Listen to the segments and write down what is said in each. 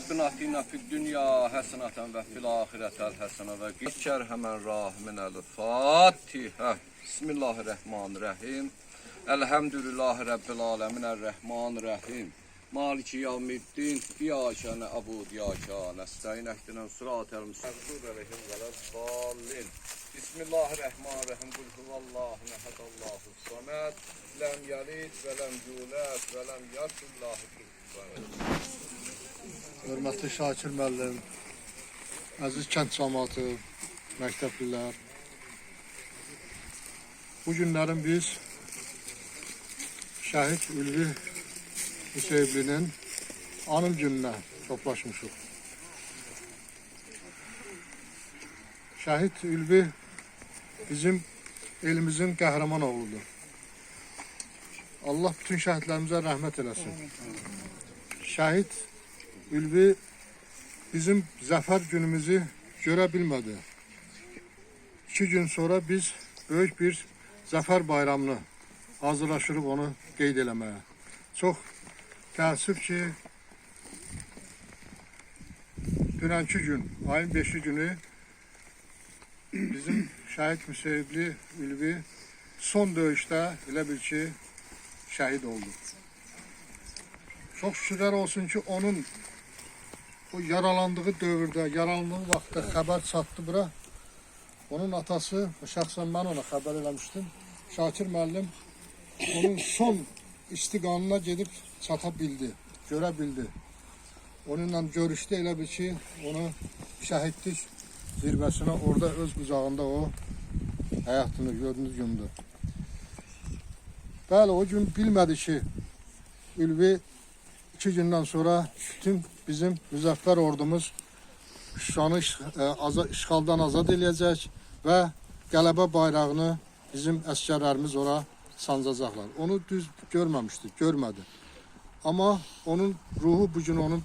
Rabbina atina fid dünya həsənətən və fil ahirətəl həsənə və qikər həmən rahiminəl Fatihə. Bismillahirrahmanirrahim. Elhamdülillahi Rabbil aləminər rəhmanirrahim. Maliki yevmiddin. İyyâke na'budu və iyyâke nestaîn. İhdinəs sıratal müstakkim əleyhim vələd-dallin. Bismillahirrahmanirrahim. Kul huvallahu ehad, Allahus samad. Lem yelid və lem yulad və lem yekun lahu kufuven ehad. Hörmətli Şakir müəllim, əziz kənd cəmaatı, məktəblilər. Bu günlərin biz şəhid Ülvi Hüseyblinin anım gününə toplaşmışıq. Şəhid Ülvi bizim elimizin qəhrəman oğludur. Allah bütün şəhidlərimizə rəhmət eləsin. Şəhid Ülvi bizim zəfər günümüzü görə bilmədi. 2 gün sonra biz böyük bir zəfər bayramını hazırlaşırıq onu qeyd eləməyə. Çox təəssüf ki, dünənki gün, ayın 5-ci günü bizim şəhid Müseyibli Ülvi son döyüşdə elə bil ki, şəhid oldu. Çox şükürlər olsun ki, onun o yaralandığı dövrdə, yaralandığı vaxtda xəbər çatdı bura. Onun atası, şəxsən mən ona xəbər eləmişdim. Şakir müəllim onun son istiqanına gedib çata bildi, görə bildi. Onunla görüşdü, elə bil ki, onu şəhidlik zirvəsinə orada öz qucağında o həyatını yumdu. Bəli, o gün bilmədi ki, Ülvi 2 gündən sonra bütün bizim müzəffər ordumuz Şuşanı işğaldan azad eləyəcək və qələbə bayrağını bizim əskərlərimiz ora sancacaqlar. Onu düz görməmişdi, görmədi. Amma onun ruhu bugün onu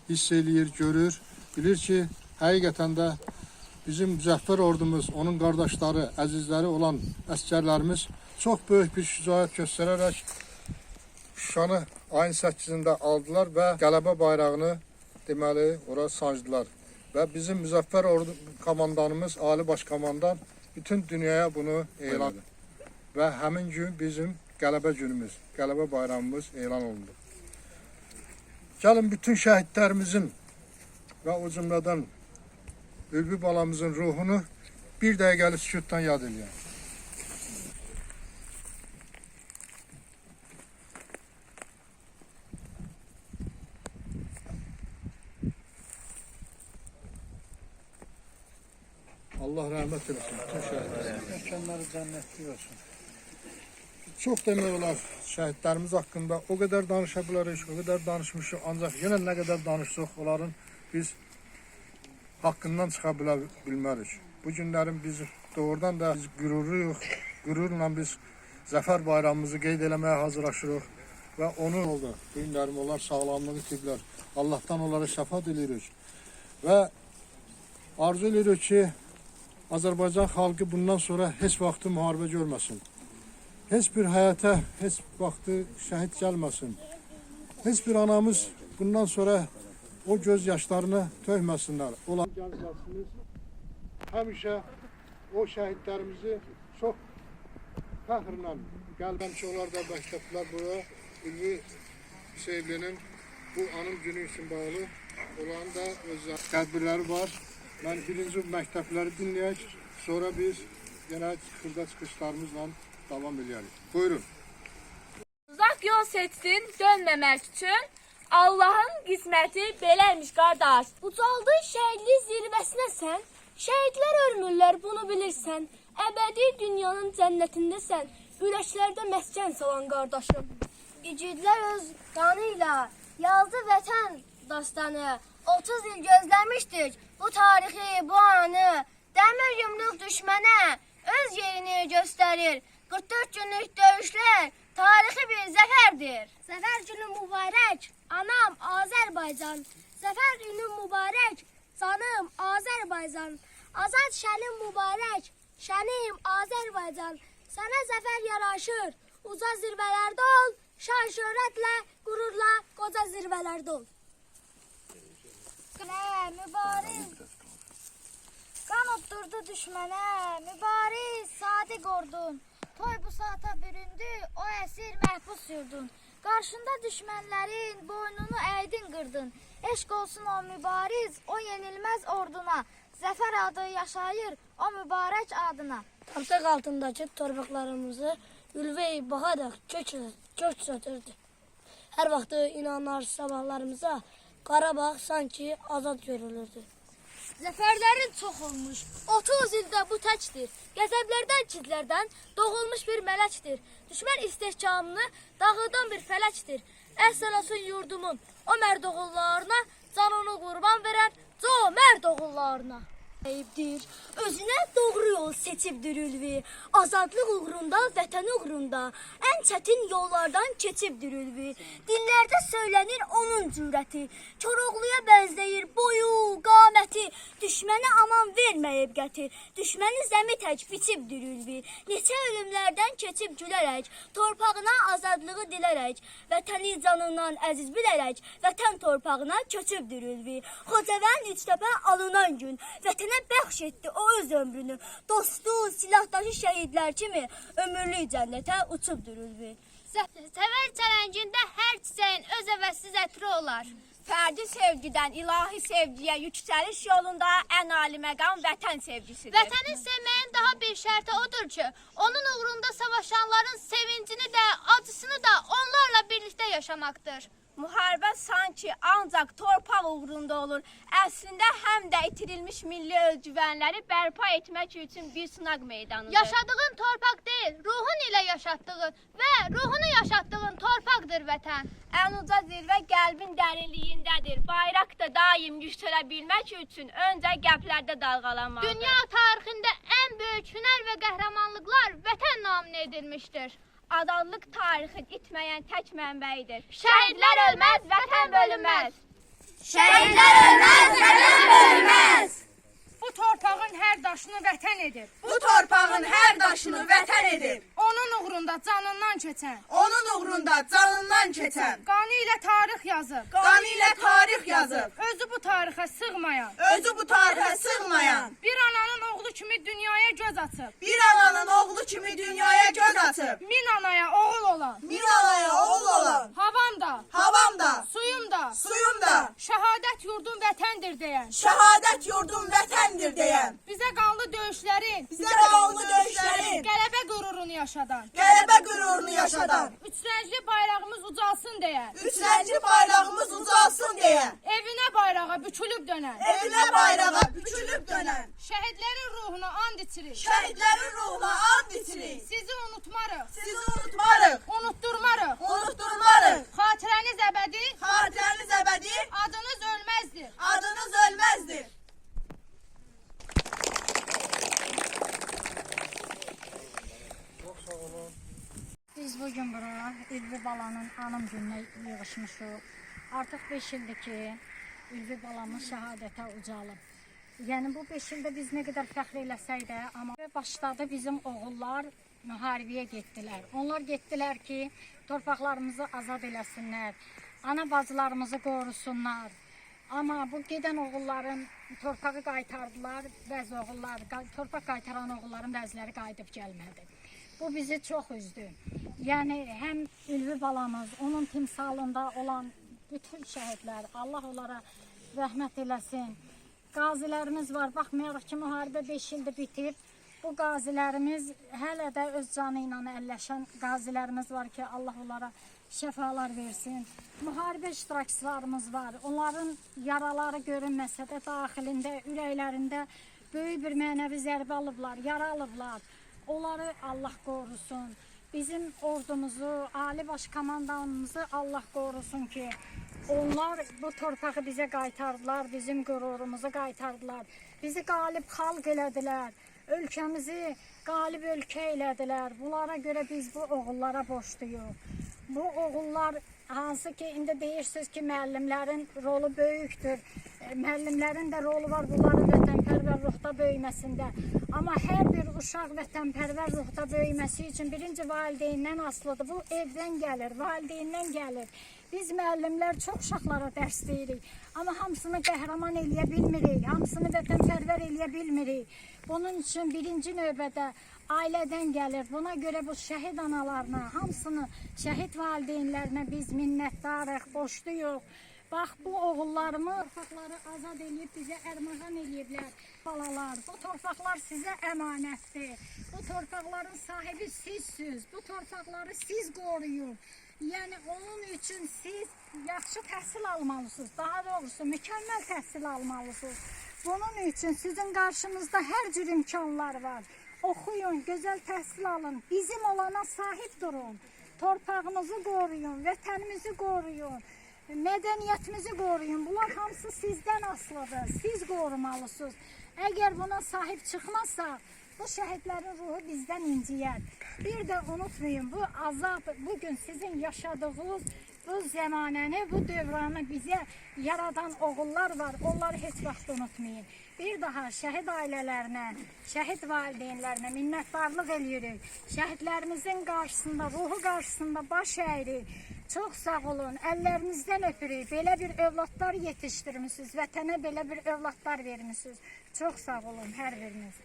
hiss eləyir, görür. Bilir ki, həqiqətən də bizim müzəffər ordumuz, onun qardaşları, əzizləri olan əskərlərimiz çox böyük bir şücaət göstərərək Şuşanı ayın 8-də aldılar və qələbə bayrağını deməli ora sancdılar. Və bizim müzəffər ordu komandanımız, Ali Baş Komandan bütün dünyaya bunu elan edir. Və həmin gün bizim qələbə günümüz, qələbə bayramımız elan olundu. Gəlin bütün şəhidlərimizin və o cümlədən Ülvi balamızın ruhunu bir dəqiqəlik sükutdan yad eləyək. Allah rəhmət eləsin bütün şəhidlərimiz. Məkanları cənnətli olsun. Çox demək olar şəhidlərimiz haqqında o qədər danışa bilərik, o qədər danışmışıq. Ancaq yenə nə qədər danışsaq, onların biz haqqından çıxa bilmərik. Bu günlərin biz doğrudan da biz qürurluyuq. Qürurla biz zəfər bayramımızı qeyd eləməyə hazırlaşırıq. Və onun oldu. Bu günlərim onlar sağlamlığı itiblər. Allahdan onlara şəfaat edirik. Və arzu edirik ki, Azərbaycan xalqı bundan sonra heç vaxtı müharibə görməsin. Heç bir həyata, heç vaxtı şəhid gəlməsin. Heç bir anamız bundan sonra o göz yaşlarını tökməsinlər. Olan gənclərimiz həmişə o şəhidlərimizi çox fəxrlə qəlbən ki, onlar da məktəblər bura Ülvi Hüseyblinin bu anım günü üçün bağlı olan da öz tədbirləri var. Mən birinci məktəbləri dinləyək, sonra biz yenə xırda çıxışlarımızla davam edərik. Buyurun. Uzaq yol seçsin dönməmək üçün, Allahın qisməti beləymiş qardaş. Ucaldın şəhidlik zirvəsinə sən, şəhidlər ölmürlər bunu bilirsən. Əbədi dünyanın cənnətindəsən, ürəklərdə məskən salan qardaşım. İgidlər öz qanıyla yazdı vətən dastanı. 30 il gözləmişdik bu tarixi, bu anı. Dəmir yumruq düşmənə öz yerini göstərir. 44 günlük döyüşlər tarixi bir zəfərdir. Zəfər günü mübarək, anam Azərbaycan. Zəfər günü mübarək, canım Azərbaycan. Azad şənim mübarək, şənim Azərbaycan. Sənə zəfər yaraşır, uca zirvələrdə ol, şan şöhrətlə, qürurla qoca zirvələrdə ol. vurdu düşmənə, mübariz sadiq ordun. Toy bu saata büründü, o əsir məhbus yurdun. Qarşında düşmənlərin boynunu əydin qırdın. Eşq olsun o mübariz, o yenilməz orduna. Zəfər adı yaşayır o mübarək adına. Torpaq altındakı torpaqlarımızı ülvi baxaraq kök satırdı. Hər vaxt inanar sabahlarımıza Qarabağ sanki azad görülürdü. Zəfərlərin çox olmuş, 30 ildə bu təkdir. Qəzəblərdən, kizlərdən doğulmuş bir mələkdir. Düşmən istehkamını dağıdan bir fələkdir. Əhsən olsun yurdumun, o mərd oğullarına, canını qurban verən mərd oğullarına. Eyibdir, özünə doğru yol seçibdir ülvi. Azadlıq uğrunda, vətən uğrunda ən çətin yollardan keçibdir ülvi. Dillərdə söylənir onun cürəti, Koroğluya bənzəyir boyu, qaməti. Düşmənə aman verməyib qəti, düşməni zəmi tək biçibdir ülvi. Neçə ölümlərdən keçib gülərək, torpağına azadlığı dilərək, vətəni canından əziz bilərək, vətən torpağına köçübdür ülvi. Xocavənd Üçtəpə alınan gün, vətənə bəxş etdi o öz ömrünü. Dostu, silahdaşı şəhidlər kimi ömürlük cənnətə uçubdur ülvi. Səvər çələngində hər çiçəyin öz əvəzsiz ətri olar. Fərdi sevgidən ilahi sevgiyə yüksəliş yolunda ən ali məqam vətən sevgisidir. Vətəni sevməyin daha bir şərti odur ki, onun uğrunda savaşanların sevincini də, acısını da onlarla birlikdə yaşamaqdır. Müharibə sanki ancaq torpaq uğrunda olur. Əslində həm də itirilmiş milli özgüvənləri bərpa etmək üçün bir sınaq meydanıdır. Yaşadığın torpaq deyil, ruhun ilə yaşatdığın və ruhunu yaşatdığın torpaqdır vətən. Ən uca zirvə qəlbin dərinliyindədir. Bayraq da daim yüksələ bilmək üçün öncə qəlblərdə dalğalanmalıdır. Dünya tarixində ən böyük hünər və qəhrəmanlıqlar vətən namına edilmişdir. Azadlıq tarixin itməyən tək mənbəyidir. Şəhidlər ölməz, vətən bölünməz. Şəhidlər ölməz, vətən bölünməz. Bu torpağın hər daşını vətən edib. Bu torpağın hər daşını vətən edib. Onun uğrunda canından keçən. Onun uğrunda canından keçən. Qanı ilə tarix yazıb. Qanı ilə tarix yazıb. Özü bu tarixə sığmayan. Özü bu tarixə sığmayan. Bir ananın oğlu kimi dünyaya göz açıb. Bir ananın oğlu kimi dünyaya göz açıb. Min anaya oğul olan. Min anaya oğul olan. Havam da. Havam da. Suyum da. Suyum da. Şəhadət yurdum vətəndir deyən. Şəhadət yurdum vətəndir deyən. Bizə qanlı döyüşlərin. Bizə qanlı döyüşlərin. Qələbə qürurunu yaşadan. Qələbə qürurunu yaşadan. Üçrəngli bayrağımız ucalsın deyən. Üçrəngli bayrağımız ucalsın deyən. Evinə bayrağa bükülüb dönən. Evinə bayrağa bükülüb dönən. Şəhidlərin ruhuna and içirik. Şəhidlərin ruhuna and içirik. Sizi unutmarıq. Sizi unutmarıq. Unutturmarıq. Unutturmarıq. Xatirəniz əbədi. Xatirəniz əbədi. Adınız ölməzdir. Adınız ölməzdir. Biz bugün bura Ülvi balanın anım gününə yığışmışıq. Artıq 5 ildir ki, Ülvi balamız şəhadətə ucalıb. Yəni bu 5 ildə biz nə qədər fəxr eləsək də, amma başladı bizim oğullar müharibəyə getdilər. Onlar getdilər ki, torpaqlarımızı azad eləsinlər, ana bacılarımızı qorusunlar. Amma bu gedən oğulların torpağı qaytardılar, bəzi oğullar, torpaq qaytaran oğulların bəziləri qayıdıb gəlmədi. Bu bizi çox üzdü. Yəni həm Ülvi balamız, onun timsalında olan bütün şəhidlər, Allah onlara rəhmət eləsin. Qazilərimiz var, baxmayaraq ki, müharibə 5 ildir bitib. Bu qazilərimiz hələ də öz canı ilə əlləşən qazilərimiz var ki, Allah onlara şəfalar versin. Müharibə iştirakçılarımız var. Onların yaraları görünməsə də daxilində, ürəklərində böyük bir mənəvi zərbə alıblar, yara alıblar. Onları Allah qorusun. Bizim ordumuzu, Ali Baş Komandanımızı Allah qorusun ki, onlar bu torpağı bizə qaytardılar, bizim qürurumuzu qaytardılar. Bizi qalib xalq elədilər, ölkəmizi qalib ölkə elədilər. Bunlara görə biz bu oğullara borcluyuq. Bu oğullar hansı ki, indi deyirsiniz ki, müəllimlərin rolu böyükdür. Müəllimlərin də rolu var bunların vətənpərvər ruhda böyüməsində. Amma hər bir uşaq vətənpərvər ruhda böyüməsi üçün birinci valideyndən asılıdır. Bu evdən gəlir, valideyndən gəlir. Biz müəllimlər çox uşaqlara dərs deyirik, amma hamısını qəhrəman eləyə bilmirik, hamısını vətənpərvər eləyə bilmirik. Bunun üçün birinci növbədə ailədən gəlir. Buna görə bu şəhid analarına, hamısını şəhid valideynlərinə biz minnətdarıq, borcluyuq. Bax, bu oğullarımı torpaqları azad edib bizə ərmağan eləyiblər. Balalar, bu torpaqlar sizə əmanətdir. Bu torpaqların sahibi sizsiniz. Bu torpaqları siz qoruyun. Yəni, onun üçün siz yaxşı təhsil almalısınız. Daha doğrusu, mükəmməl təhsil almalısınız. Bunun üçün sizin qarşınızda hər cür imkanlar var. Oxuyun, gözəl təhsil alın. Bizim olana sahib durun. Torpağımızı qoruyun, vətənimizi qoruyun. Mədəniyyətimizi qoruyun. Bunlar hamısı sizdən asılıdır. Siz qorumalısınız. Əgər buna sahib çıxmazsaq, bu şəhidlərin ruhu bizdən inciyər. Bir də unutmayın, bu azab, bugün sizin yaşadığınız bu zəmanəni, bu dövranı bizə yaradan oğullar var. Onları heç vaxt unutmayın. Bir daha şəhid ailələrinə, şəhid valideynlərinə minnətdarlıq eləyirik. Şəhidlərimizin qarşısında, ruhu qarşısında baş əyirik. Çox sağ olun, əllərinizdən öpürük. Belə bir övladlar yetişdirmişsiniz, vətənə belə bir övladlar vermişsiniz. Çox sağ olun, hər biriniz.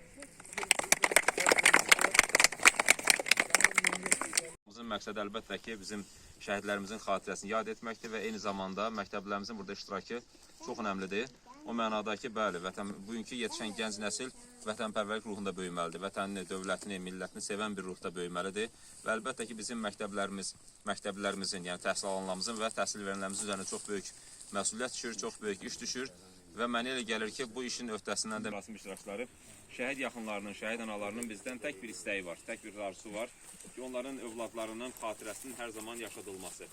Bizim məqsəd əlbəttə ki, bizim şəhidlərimizin xatirəsini yad etməkdir və eyni zamanda məktəblərimizin burada iştirakı çox önəmlidir. O mənada ki, bəli, bugünkü yetişən gənc nəsil vətənpərvərlik ruhunda böyüməlidir. Vətənini, dövlətini, millətini sevən bir ruhda böyüməlidir. Və əlbəttə ki, bizim məktəblərimizin, yəni təhsil alanlarımızın və təhsil verenlərimizin üzərində çox böyük məsuliyyət düşür, çox böyük iş düşür. Və mənə elə gəlir ki, bu işin öhdəsindən də mərasim iştirakçıları şəhid yaxınlarının, şəhid analarının bizdən tək bir istəyi var, tək bir arzusu var ki, onların övladlarının xatirəsinin hər zaman yaşadılması.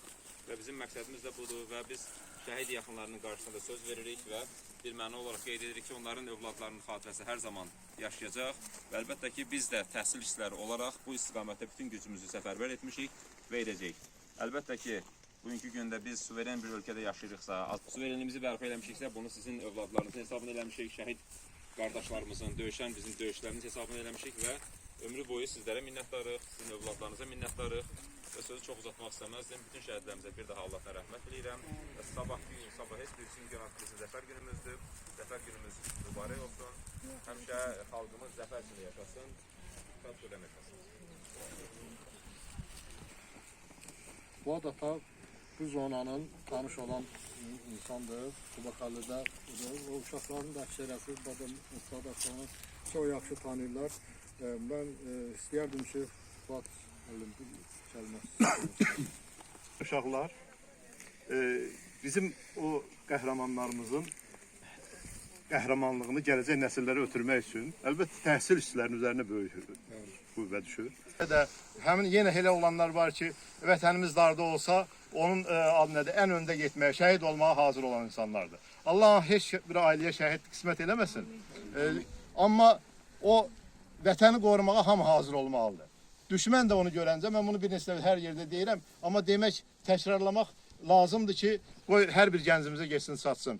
Və bizim məqsədimiz də budur və biz şəhid yaxınlarının qarşısında söz veririk və bir məna olaraq qeyd edirik ki, onların övladlarının xatirəsi hər zaman yaşayacaq və əlbəttə ki, biz də təhsil işçiləri olaraq bu istiqamətdə bütün gücümüzü səfərbər etmişik və edəcəyik. Əlbəttə ki, bugünkü gündə biz suveren bir ölkədə yaşayırıqsa, suverenliyimizi bərpa eləmişiksə, bunu sizin övladlarınızın hesabını eləmişik, şəhid qardaşlarımızın, döyüşən bizim döyüşlərimiz hesabını eləmişik və ömrü boyu sizlərə minnətdarıq, sizin övladlarınıza minnətdarıq və sözü çox uzatmaq istəməzdim. Bütün şəhidlərimizə bir daha Allahdan rəhmət diləyirəm və sabah heç bir gün bizim zəfər günümüzdür. Zəfər günümüz mübarək olsun. Həmişə xalqımız zəfər içində yaşasın. Xalq ödəm yaşasın. Bu adata bu zonanın tanış olan insandır. Qubaxallıda o uşaqların da əksəriyyəti Mustafa Dastanı çox yaxşı tanıyırlar. Mən istəyərdim ki, Fuat müəllim kəlməsi. Uşaqlar, bizim o qəhrəmanlarımızın qəhrəmanlığını gələcək nəsillərə ötürmək üçün əlbəttə təhsil işçilərinin üzərinə böyük qüvvə düşür. Həmin yenə elə olanlar var ki, vətənimiz darda olsa, onun adı nədir, ən öndə getməyə, şəhid olmağa hazır olan insanlardır. Allah heç bir ailəyə şəhid qismət eləməsin. Amma o vətəni qorumağa hamı hazır olmalıdır. Düşmən də onu görəncə, mən bunu bir neçə hər yerdə deyirəm, amma demək, təkrarlamaq lazımdır ki, qoy hər bir gəncimizə geçsin, satsın.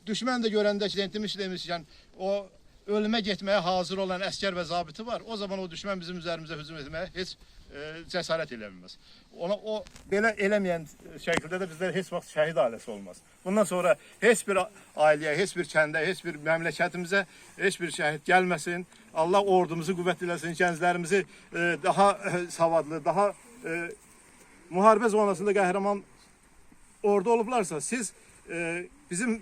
Düşmən də görəndə ki, demişkən, o ölümə getməyə hazır olan əskər və zabiti var, o zaman o düşmən bizim üzərimizə hücum etməyə heç cəsarət eləməyəməz. O belə eləməyən şəkildə də bizlər heç vaxt şəhid ailəsi olmaz. Bundan sonra heç bir ailəyə, heç bir kəndə, heç bir məmləkətimizə heç bir şəhid gəlməsin. Allah ordumuzu qüvvətləsin, gənclərimizi daha savadlı, daha müharibə zonasında qəhrəman ordu olublarsa, siz bizim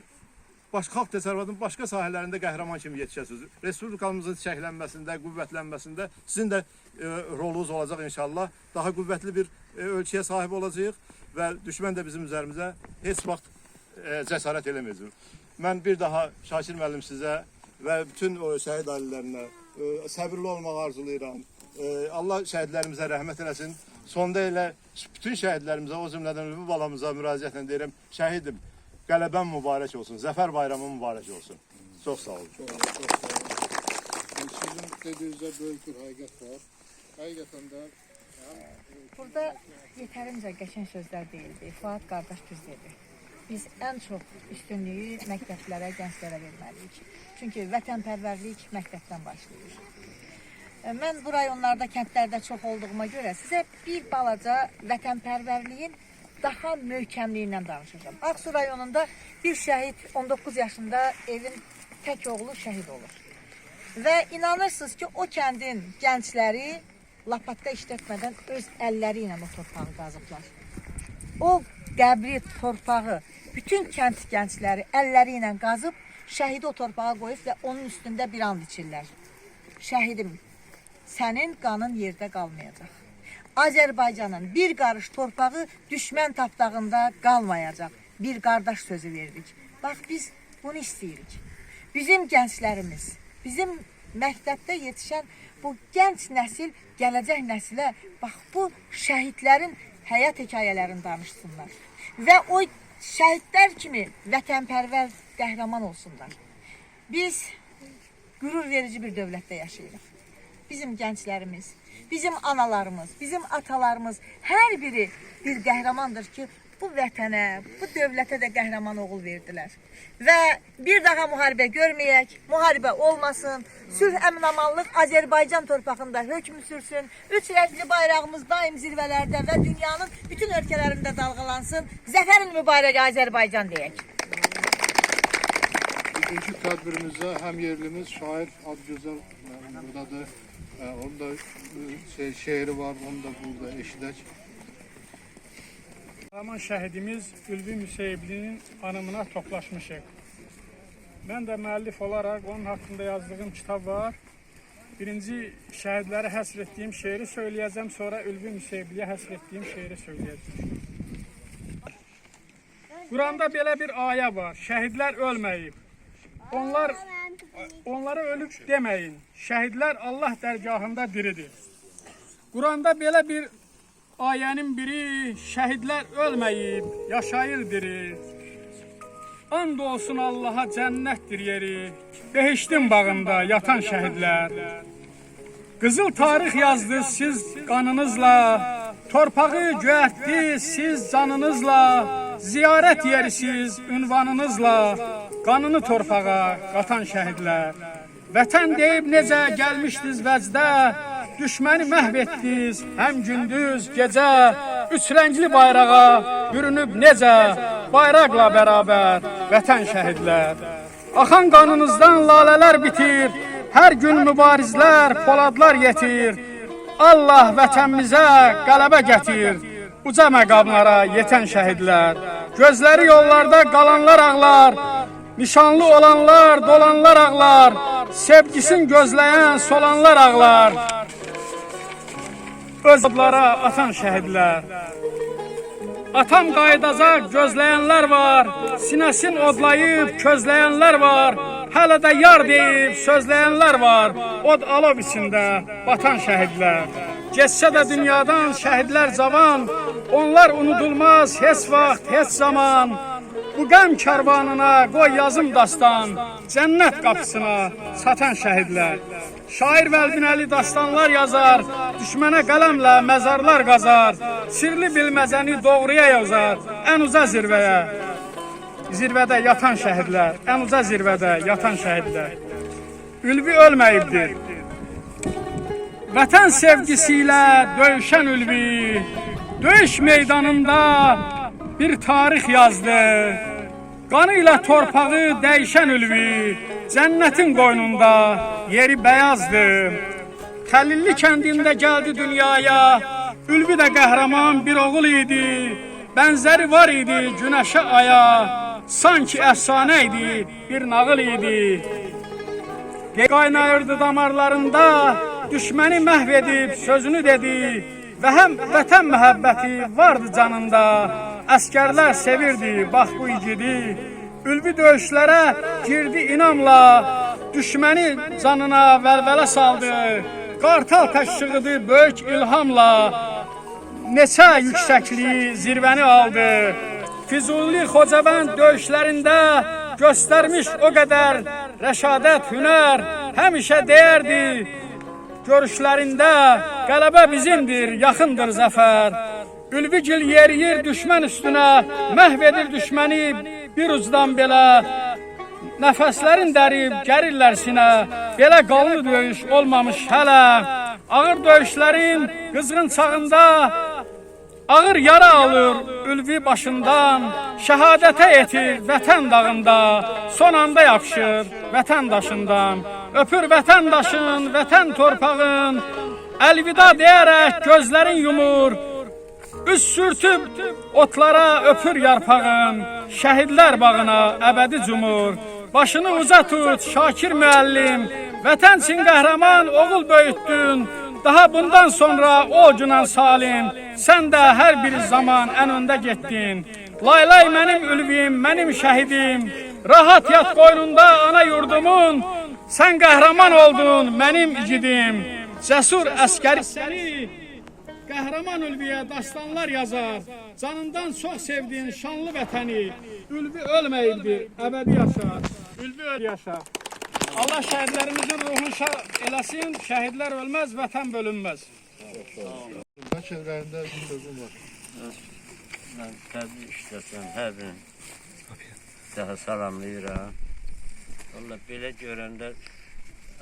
xalq təsərrüfatının başqa sahələrində qəhrəman kimi yetişəsiniz. Respublikamızın çiçəklənməsində, qüvvətlənməsində sizin də rolunuz olacaq inşallah. Daha qüvvətli bir ölçüyə sahib olacağıq və düşmən də bizim üzerimizə heç vaxt cəsarət eləməyəcək. Mən bir daha Şakir müəllim sizə və bütün o şəhid ailələrinə səbirli olmağı arzulayıram. Allah şəhidlərimizə rəhmət eləsin. Sonda elə bütün şəhidlərimizə, o cümlədən Ülvi balamıza müraciətlə deyirəm, şəhidim, qələbən mübarək olsun, zəfər bayramı mübarək olsun. Çox sağ olun. Sizin dediyinizdə böyük bir həqiqət var. Həqiqətən də burada yetərincə qəşəng sözlər deyildi. Fuad qardaş düz dedi. Biz ən çox üstünlüyü məktəblərə, gənclərə verməliyik. Çünki vətənpərvərlik məktəbdən başlayır. Mən bu rayonlarda, kəndlərdə çox olduğuma görə sizə bir balaca vətənpərvərliyin daha möhkəmliyi ilə danışacağım. Ağsu rayonunda bir şəhid 19 yaşında evin tək oğlu şəhid olur. Və inanırsınız ki, o kəndin gəncləri lapatda işlətmədən öz əlləri ilə o torpağı qazıblar. O qəbri, torpağı, bütün kənd gəncləri əlləri ilə qazıb, şəhidi o torpağa qoyub və onun üstündə bir and içirlər. Şəhidim, sənin qanın yerdə qalmayacaq. Azərbaycanın bir qarış torpağı düşmən tapdağında qalmayacaq. Bir qardaş sözü verdik. Bax, biz bunu istəyirik. Bizim gənclərimiz, bizim məktəbdə yetişən bu gənc nəsil, gələcək nəsilə bax, bu şəhidlərin həyat hekayələrini danışsınlar. Və o şəhidlər kimi vətənpərvər qəhrəman olsunlar. Biz qürur verici bir dövlətdə yaşayırıq. Bizim gənclərimiz, bizim analarımız, bizim atalarımız hər biri bir qəhrəmandır ki, bu vətənə, bu dövlətə də qəhrəman oğul verdilər. Və bir daha müharibə görməyək, müharibə olmasın, sülh əmin-amanlıq Azərbaycan torpağında hökm sürsün, 3 rəngli bayrağımız daim zirvələrdə və dünyanın bütün ölkələrində dalğalansın. Zəfərin mübarək Azərbaycan deyək. Bugünkü tədbirimizdə həm yerlimiz şair Adgözəl buradadır. Onun da şeiri var, onu da burada eşidək. Qəhrəman şəhidimiz Ülvi Müseyblinin anımına toplaşmışıq. Mən də müəllif olaraq onun haqqında yazdığım kitab var. Birinci şəhidlərə həsr etdiyim şeiri söyləyəcəm, sonra Ülvi Müseybliyə həsr etdiyim şeiri söyləyəcəm. Quranda belə bir ayə var, şəhidlər ölməyib. Onlara ölüb deməyin, şəhidlər Allah dərgahında diridir. Quranda belə bir ayənin biri, şəhidlər ölməyib, yaşayır diri. And olsun Allaha cənnətdir yeri, behiştin bağında yatan şəhidlər. Qızıl tarix yazdı siz qanınızla, torpağı göyərtdi siz canınızla, ziyarət yerisiz ünvanınızla, qanını torpağa qatan şəhidlər. Vətən deyib necə gəlmişdiniz vəcdə, düşməni məhv etdiniz həm gündüz gecə, 3 rəngli bayrağa bürünüb necə, bayraqla bərabər vətən şəhidlər. Axan qanınızdan lalələr bitir, hər gün mübarizlər, poladlar yetir. Allah vətənimizə qələbə gətir, uca məqamlara yetən şəhidlər. Gözləri yollarda qalanlar ağlar, nişanlı olanlar, dolanlar ağlar, sevgisin gözləyən solanlar ağlar. Öz adlara atan şəhidlər. Atam qayıdacaq gözləyənlər var, sinəsin odlayıb közləyənlər var, hələ də yar deyib sözləyənlər var, od alov içində batan şəhidlər. Geçsə də dünyadan şəhidlər cavan, onlar unudulmaz heç vaxt, heç zaman. Bu qəm kərvanına qoy yazım dastan, cənnət qapısına çatan şəhidlər. Şair Vəlbinəli dastanlar yazar, düşmənə qələmlə məzarlar qazar, sirli bilməzəni doğruya yazar, ən uca zirvəyə. Zirvədə yatan şəhidlər, ən uca zirvədə yatan şəhidlər. Ülvi ölməyibdir. Vətən sevgisi ilə döyüşən Ülvi, döyüş meydanında bir tarix yazdı. Qanı ilə torpağı dəyişən Ülvi, cənnətin qoynunda yeri bəyazdır. Xəlilli kəndində gəldi dünyaya, Ülvi də qəhrəman bir oğul idi. Bənzəri var idi günəşə aya, sanki əfsanə idi, bir nağıl idi. Qaynayırdı damarlarında, düşməni məhv edib sözünü dedi və həm vətən məhəbbəti vardı canında. Əskərlər sevirdi, bax bu igidi. Ülvi döyüşlərə girdi inamla, düşməni canına vəlvələ saldı. Qartal təşriqidi böyük ilhamla, neçə yüksəkliyi zirvəni aldı. Füzuli Xocavənd döyüşlərində göstərmiş o qədər rəşadət, hünər, həmişə deyərdi. Görüşlərində qələbə bizimdir, yaxındır zəfər. Ülvigil yeriyir düşmən üstünə, məhv edir düşməni bir ucdan belə. Nəfəslərin dərib gərirlər sinə, belə qanlı döyüş olmamış hələ. Ağır döyüşlərin qızğın çağında Ağır yara alır ülvi başından, şəhadətə yetir vətən dağında, son anda yapışır vətəndaşından. Öpür vətəndaşın, vətən torpağın, əlvida deyərək gözlərin yumur, üz sürtüb otlara öpür yarpağın, şəhidlər bağına əbədi cumur. Başını uza tut Şakir müəllim, vətən üçün qəhrəman oğul böyütdün. Daha bundan sonra o günan salim, sən də hər bir zaman ən öndə getdin. Laylay mənim ülvim, mənim şəhidim, rahat yat qoynunda ana yurdumun, sən qəhrəman oldun mənim igidim. Cəsur əskəri səni, qəhrəman ülviyə dastanlar yazar, canından çox sevdiyin şanlı vətəni, ülvi ölməyibdir, əbədi yaşar, ülvi yaşar. Allah şəhidlərimizin ruhunu şad eləsin, şəhidlər ölməz, vətən bölünməz. Çevrələrində bir sözüm var. Mən təbii işləsəm, hər birini daha salamlayıram. Valla belə görəndə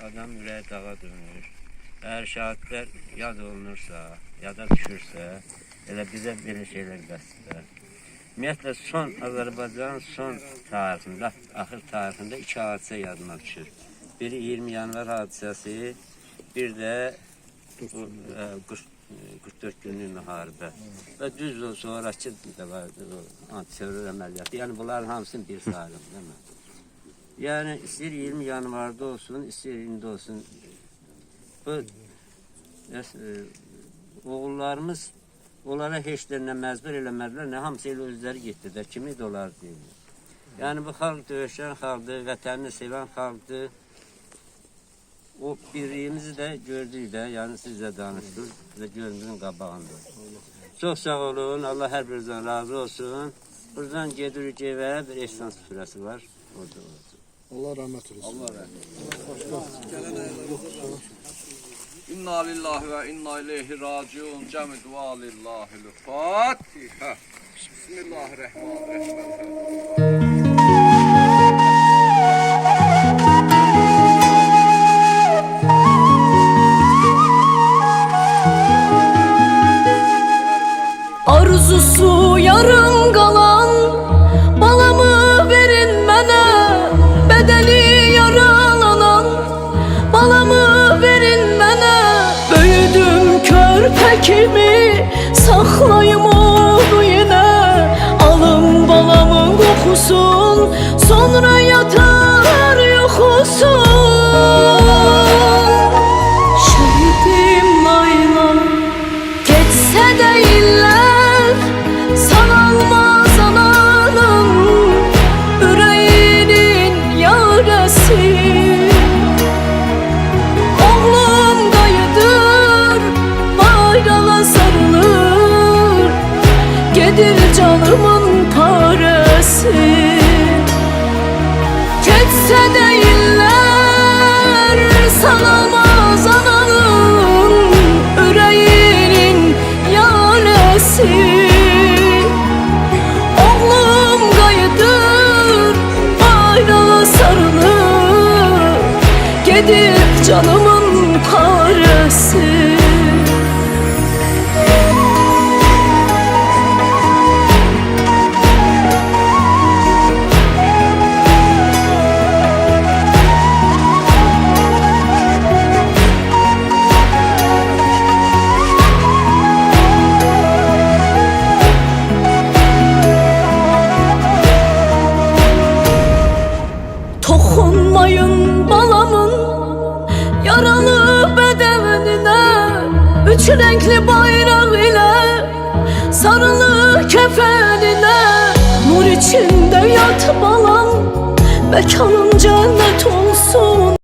adam ürəyi dağa dönür. Əgər şəhidlər yad olunursa, yada düşürsə, elə bizə belə şeylər bəsdir. Ümumiyyətlə, son Azərbaycanın son tarixində, axır tarixində 2 hadisə yadıma düşür. Biri 20 yanvar hadisəsi, bir də 44 günlük müharibə. Və düz o sonraki də vardı, o antiterror əməliyyatı. Yəni, bunların hamısını bir sayılım, değil mi? Yəni, istəyir 20 yanvarda olsun, istəyir indi olsun. Bu, oğullarımız onlara heç də nə məzbur eləmədilər, nə hamısı elə özləri getdilər, kimi də onlar deyilir. Yəni, bu xalq döyüşən xalqdır, vətənini sevən xalqdır. O birliyimizi də gördük də, yəni siz də danışdınız, biz də gözümüzün qabağında. Çox sağ olun, Allah hər birinizdən razı olsun. Buradan gedirik evə, bir ehsan süfrəsi var, orada olacaq. Allah rəhmət eləsin. Allah rəhmət eləsin. İnna lillahi və inna ileyhi raciun. Cəmi dua lillahil Fatihə. Bismillahirrahmanirrahim. Arzusu yarım qalan balamı verin mənə, bədəni yaralanan balamı verin mənə. Böyüdüm körpə kimi, saxlayım onu yenə. Alım balamın qoxusun, sonra yatar yoxusun. Şəhidim layla, geçsə də illər, sanalmaz ananın ürəyinin yarəsi. Oğlum qayıdır, bayrala sarılır, gedir canımın parəsi. Geçsə də illər, sanalmaz ananın ürəyinin yarəsi. Oğlum qayıdır, bayrala sarılır, gedir canımın parəsi. Toxunmayın balamın yaralı bədəninə, üç renkli bayraq ilə sarılı kəfəninə. Nur içində yat balam, məkanın cənnət olsun.